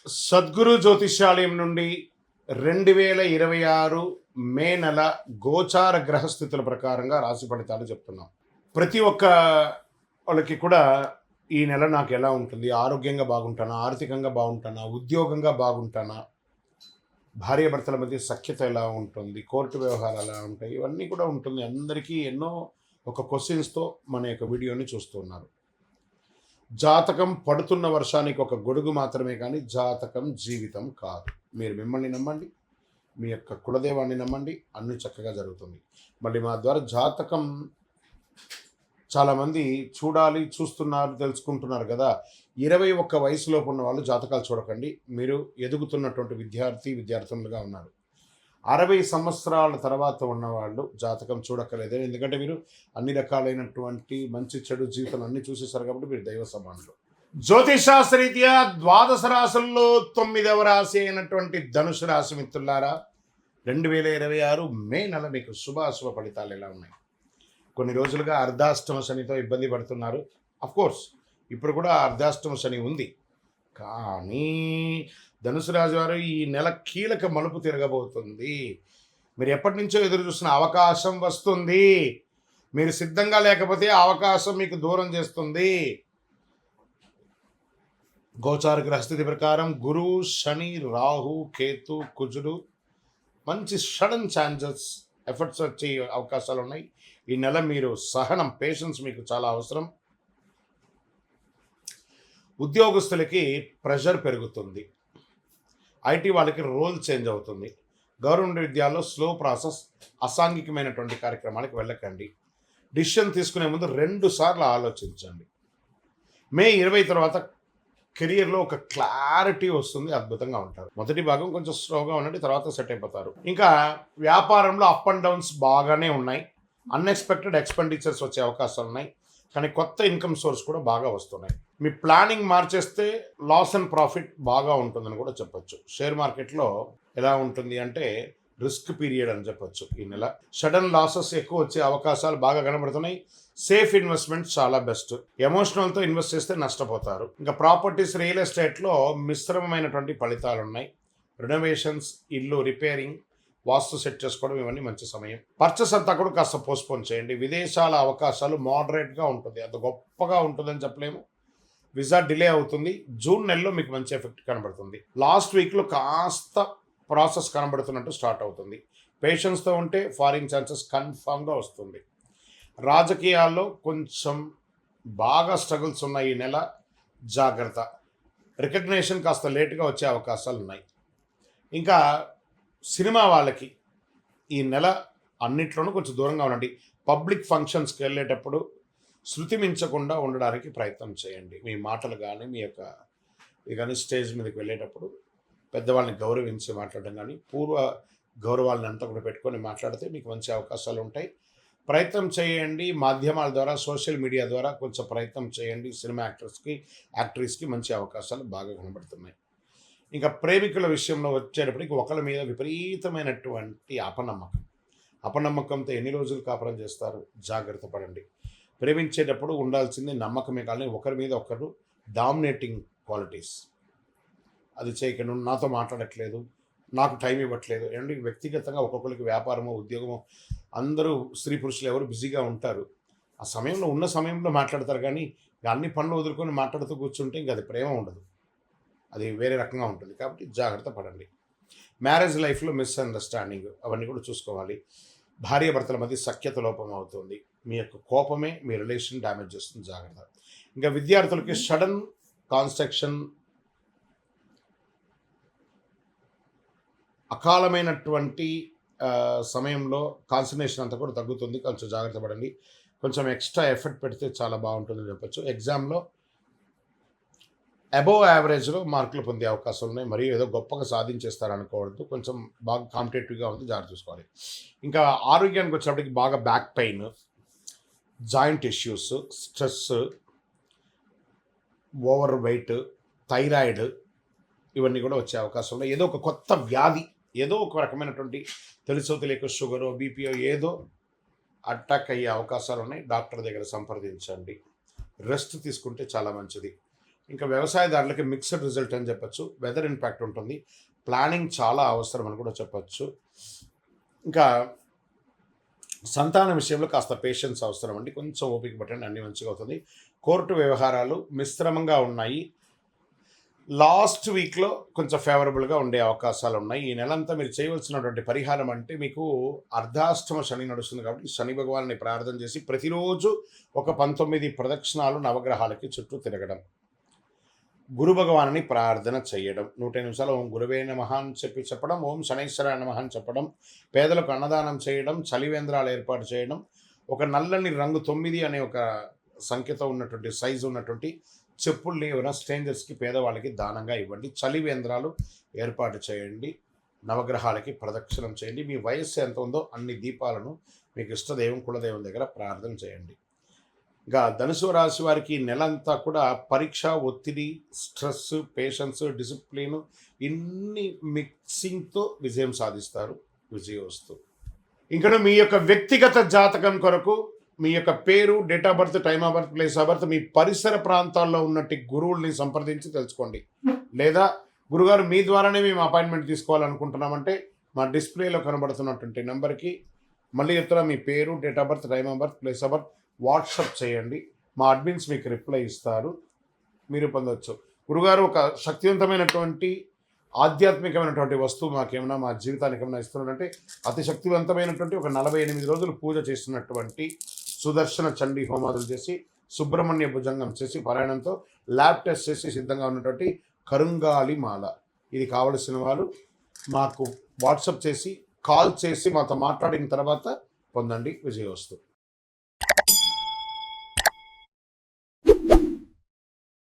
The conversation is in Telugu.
సద్గురు జ్యోతిష్యాలయం నుండి 2026 మే నెల గోచార గ్రహస్థితుల ప్రకారంగా రాశి ఫలితాలు చెప్తున్నాం. ప్రతి ఒక్క వాళ్ళకి కూడా ఈ నెల నాకు ఎలా ఉంటుంది, ఆరోగ్యంగా బాగుంటానా, ఆర్థికంగా బాగుంటానా, ఉద్యోగంగా బాగుంటానా, భార్యాభర్తల మధ్య సఖ్యత ఎలా ఉంటుంది, కోర్టు వ్యవహారాలు ఎలా ఉంటాయి, ఇవన్నీ కూడా ఉంటుంది. అందరికీ ఎన్నో ఒక క్వశ్చన్స్తో మన యొక్క వీడియోని చూస్తున్నారు. జాతకం పడుతున్న వర్షానికి ఒక గొడుగు మాత్రమే కానీ జాతకం జీవితం కాదు. మీరు మిమ్మల్ని నమ్మండి, మీ యొక్క కులదేవాన్ని నమ్మండి, అన్ని చక్కగా జరుగుతుంది. మళ్ళీ మా ద్వారా జాతకం చాలామంది చూస్తున్నారు, తెలుసుకుంటున్నారు కదా. 21 వయసులోపు ఉన్న వాళ్ళు జాతకాలు చూడకండి. మీరు ఎదుగుతున్నటువంటి విద్యార్థులుగా ఉన్నారు. 60 సంవత్సరాల తర్వాత ఉన్నవాళ్ళు జాతకం చూడక్కర్లేదు. ఎందుకంటే మీరు అన్ని రకాలైనటువంటి మంచి చెడు జీవితం అన్ని చూసేసారు కాబట్టి మీరు దైవ సమానులు. జ్యోతిషాస్త్రరీత్యా ద్వాదశ రాశుల్లో 9వ రాశి అయినటువంటి ధనుసు రాశి మిత్రులారా, 2026 మే నెల మీకు శుభాశుభ ఫలితాలు ఎలా ఉన్నాయి? కొన్ని రోజులుగా అర్ధాష్టమ శనితో ఇబ్బంది పడుతున్నారు. కోర్స్ ఇప్పుడు కూడా అర్ధాష్టమ శని ఉంది. కానీ ధనుసు రాశి వారు ఈ నెల కీలక మలుపు తిరగబోతుంది. మీరు ఎప్పటి నుంచో ఎదురు చూసిన అవకాశం వస్తుంది. మీరు సిద్ధంగా లేకపోతే అవకాశం మీకు దూరం చేస్తుంది. గోచార గ్రహస్థితి ప్రకారం గురువు, శని, రాహు, కేతు, కుజుడు మంచి సడన్ ఛాన్సెస్, ఎఫర్ట్స్ వచ్చే అవకాశాలు ఉన్నాయి. ఈ నెల మీరు సహనం, పేషెన్స్ మీకు చాలా అవసరం. ఉద్యోగస్తులకి ప్రెషర్ పెరుగుతుంది. ఐటీ వాళ్ళకి రోల్ చేంజ్ అవుతుంది. గవర్నమెంట్ విద్యాల్లో స్లో ప్రాసెస్, అసాంఘికమైనటువంటి కార్యక్రమాలకు వెళ్ళకండి. డిసిషన్ తీసుకునే ముందు 2 సార్లు ఆలోచించండి. మే 20 తర్వాత కెరియర్లో ఒక క్లారిటీ వస్తుంది, అద్భుతంగా ఉంటారు. మొదటి భాగం కొంచెం స్లోగా ఉండండి, తర్వాత సెట్ అయిపోతారు. ఇంకా వ్యాపారంలో అప్ అండ్ డౌన్స్ బాగానే ఉన్నాయి. అన్ఎక్స్పెక్టెడ్ ఎక్స్పెండిచర్స్ వచ్చే అవకాశాలు ఉన్నాయి. కానీ కొత్త ఇన్కమ్ సోర్స్ కూడా బాగా వస్తున్నాయి. మీ ప్లానింగ్ మార్చేస్తే లాస్ అండ్ ప్రాఫిట్ బాగా ఉంటుందని కూడా చెప్పొచ్చు. షేర్ మార్కెట్లో ఎలా ఉంటుంది అంటే రిస్క్ పీరియడ్ అని చెప్పొచ్చు. ఈ నెల సడన్ లాసెస్ ఎక్కువ వచ్చే అవకాశాలు బాగా కనబడుతున్నాయి. సేఫ్ ఇన్వెస్ట్మెంట్ చాలా బెస్ట్. ఎమోషనల్తో ఇన్వెస్ట్ చేస్తే నష్టపోతారు. ఇంకా ప్రాపర్టీస్, రియల్ ఎస్టేట్లో మిశ్రమమైనటువంటి ఫలితాలు ఉన్నాయి. రెనోవేషన్స్, ఇల్లు రిపేరింగ్, వాస్తు సెట్ చేసుకోవడం ఇవన్నీ మంచి సమయం. పర్చేస్ అంతా కూడా కాస్త పోస్ట్పోన్ చేయండి. విదేశాల అవకాశాలు మోడరేట్గా ఉంటుంది, అంత గొప్పగా ఉంటుందని చెప్పలేము. వీసా డిలే అవుతుంది. జూన్ నెలలో మీకు మంచి ఎఫెక్ట్ కనబడుతుంది. లాస్ట్ వీక్లో కాస్త ప్రాసెస్ కనబడుతున్నట్టు స్టార్ట్ అవుతుంది. పేషెన్స్తో ఉంటే ఫారిన్ ఛాన్సెస్ కన్ఫామ్గా వస్తుంది. రాజకీయాల్లో కొంచెం బాగా స్ట్రగుల్స్ ఉన్నాయి ఈ నెల, జాగ్రత్త. రికగ్నేషన్ కాస్త లేట్గా వచ్చే అవకాశాలు ఉన్నాయి. ఇంకా సినిమా వాళ్ళకి ఈ నెల అన్నిట్లోనూ కొంచెం దూరంగా ఉండండి. పబ్లిక్ ఫంక్షన్స్కి వెళ్ళేటప్పుడు శృతి మించకుండా ఉండడానికి ప్రయత్నం చేయండి. మీ మాటలు కానీ, మీ యొక్క కానీ స్టేజ్ మీదకి వెళ్ళేటప్పుడు పెద్దవాళ్ళని గౌరవించి మాట్లాడడం కానీ, పూర్వ గౌరవాలను అంతా కూడా పెట్టుకొని మాట్లాడితే మీకు మంచి అవకాశాలు ఉంటాయి. ప్రయత్నం చేయండి. మాధ్యమాల ద్వారా, సోషల్ మీడియా ద్వారా కొంచెం ప్రయత్నం చేయండి. సినిమా యాక్టర్స్కి మంచి అవకాశాలు బాగా కనబడుతున్నాయి. ఇంకా ప్రేమికుల విషయంలో వచ్చేటప్పటికి ఒకరి మీద విపరీతమైనటువంటి అపనమ్మకంతో ఎన్ని రోజులు కాపురం చేస్తారు? జాగ్రత్త పడండి. ప్రేమించేటప్పుడు ఉండాల్సింది నమ్మకమే, కానీ ఒకరి మీద ఒకరు డామినేటింగ్ క్వాలిటీస్. అది చేయకుండా నాతో మాట్లాడట్లేదు, నాకు టైం ఇవ్వట్లేదు. ఏమంటే వ్యక్తిగతంగా ఒక్కొక్కరికి వ్యాపారమో, ఉద్యోగమో, అందరూ స్త్రీ పురుషులు ఎవరు బిజీగా ఉంటారు. ఆ సమయంలో ఉన్న సమయంలో మాట్లాడతారు, కానీ అన్ని పనులు వదులుకొని మాట్లాడుతూ కూర్చుంటే ఇంకా అది ప్రేమ ఉండదు, అది వేరే రకంగా ఉంటుంది. కాబట్టి జాగ్రత్త పడండి. మ్యారేజ్ లైఫ్లో మిస్అండర్స్టాండింగ్ అవన్నీ కూడా చూసుకోవాలి. భార్యాభర్తల మధ్య సఖ్యత లోపం అవుతుంది. మీ యొక్క కోపమే మీ రిలేషన్ డ్యామేజ్ చేస్తుంది, జాగ్రత్త. ఇంకా విద్యార్థులకి సడన్ కాన్స్ట్రక్షన్, అకాలమైనటువంటి సమయంలో కాన్సన్ట్రేషన్ అంతా కూడా తగ్గుతుంది. కొంచెం జాగ్రత్త పడండి. కొంచెం ఎక్స్ట్రా ఎఫర్ట్ పెడితే చాలా బాగుంటుందని చెప్పచ్చు. ఎగ్జామ్లో అబోవ్ యావరేజ్లో మార్కులు పొందే అవకాశాలు ఉన్నాయి. మరియు ఏదో గొప్పగా సాధించేస్తారనుకోవద్దు. కొంచెం బాగా కాంపిటేటివ్గా ఉంది, జాగ్రత్త చూసుకోవాలి. ఇంకా ఆరోగ్యానికి వచ్చినప్పటికి బాగా back pain, joint issues, stress, over weight, thyroid ఇవన్నీ కూడా వచ్చే అవకాశం ఉన్నాయి. ఏదో ఒక కొత్త వ్యాధి, ఏదో ఒక రకమైనటువంటి తెలుసో తెలియక షుగరో, బీపీఓ ఏదో అటాక్ అయ్యే అవకాశాలు ఉన్నాయి. డాక్టర్ దగ్గర సంప్రదించండి. రెస్ట్ తీసుకుంటే చాలా మంచిది. ఇంకా వ్యవసాయదారులకి మిక్స్డ్ రిజల్ట్ అని చెప్పొచ్చు. వెదర్ ఇంపాక్ట్ ఉంటుంది. ప్లానింగ్ చాలా అవసరం అని కూడా చెప్పొచ్చు. ఇంకా సంతానం విషయంలో కాస్త పేషెన్స్ అవసరం అండి. కొంచెం ఓపిక పట్టండి, అన్ని మంచిగా అవుతుంది. కోర్టు వ్యవహారాలు మిశ్రమంగా ఉన్నాయి. లాస్ట్ వీక్లో కొంచెం ఫేవరబుల్గా ఉండే అవకాశాలు ఉన్నాయి. ఈ నెలంతా మీరు చేయవలసినటువంటి పరిహారం అంటే, మీకు అర్ధాష్టమ శని నడుస్తుంది కాబట్టి శని భగవాన్ని ప్రార్థన చేసి ప్రతిరోజు ఒక 19 ప్రదక్షిణాలు నవగ్రహాలకి చుట్టూ తిరగడం, గురు భగవాన్ని ప్రార్థన చేయడం, 100 నిమిషాలు ఓం గురువే నమః అని చెప్పడం, ఓం శనైశ్వరాయ నమః అని చెప్పడం, పేదలకు అన్నదానం చేయడం, చలివేంద్రాలు ఏర్పాటు చేయడం, ఒక నల్లని రంగు 9 అనే ఒక సంఖ్యతో ఉన్నటువంటి సైజు ఉన్నటువంటి చెప్పుల్ని ఎవరైనా స్ట్రేంజర్స్కి పేదవాళ్ళకి దానంగా ఇవ్వండి. చలివేంద్రాలు ఏర్పాటు చేయండి. నవగ్రహాలకి ప్రదక్షిణం చేయండి. మీ వయస్సు ఎంత ఉందో అన్ని దీపాలను మీకు ఇష్టదైవం కులదైవం దగ్గర ప్రార్థన చేయండి. ఇంకా ధనుసు రాశి వారికి నెలంతా కూడా పరీక్ష, ఒత్తిడి, స్ట్రెస్, పేషెన్స్, డిసిప్లిన్ ఇన్ని మిక్సింగ్తో విజయం సాధిస్తారు. విజయోస్తు. ఇంకా మీ యొక్క వ్యక్తిగత జాతకం కొరకు మీ యొక్క పేరు, date of birth, time of birth, place of birth, మీ పరిసర ప్రాంతాల్లో ఉన్నట్టు గురువుల్ని సంప్రదించి తెలుసుకోండి. లేదా గురుగారు మీ ద్వారానే మేము అపాయింట్మెంట్ తీసుకోవాలనుకుంటున్నామంటే మా డిస్ప్లేలో కనబడుతున్నటువంటి నెంబర్కి మళ్ళీ చెప్తారా, మీ పేరు, date of birth, time of birth, place of birth WhatsApp చేయండి. మా అడ్మిన్స్ మీకు రిప్లై ఇస్తారు. మీరు పొందవచ్చు. గురుగారు ఒక శక్తివంతమైనటువంటి ఆధ్యాత్మికమైనటువంటి వస్తువు మాకేమైనా మా జీవితానికి ఏమైనా ఇస్తున్నారంటే, అతి శక్తివంతమైనటువంటి ఒక 48 రోజులు పూజ చేస్తున్నటువంటి సుదర్శన చండీ హోమాదులు చేసి, సుబ్రహ్మణ్య భుజంగం చేసి, పారాయణంతో ల్యాబ్ టెస్ట్ చేసి సిద్ధంగా ఉన్నటువంటి కరుంగాలి మాల. ఇది కావలసిన వాళ్ళు మాకు వాట్సాప్ చేసి, కాల్ చేసి మాతో మాట్లాడిన తర్వాత పొందండి. విజయోస్తు.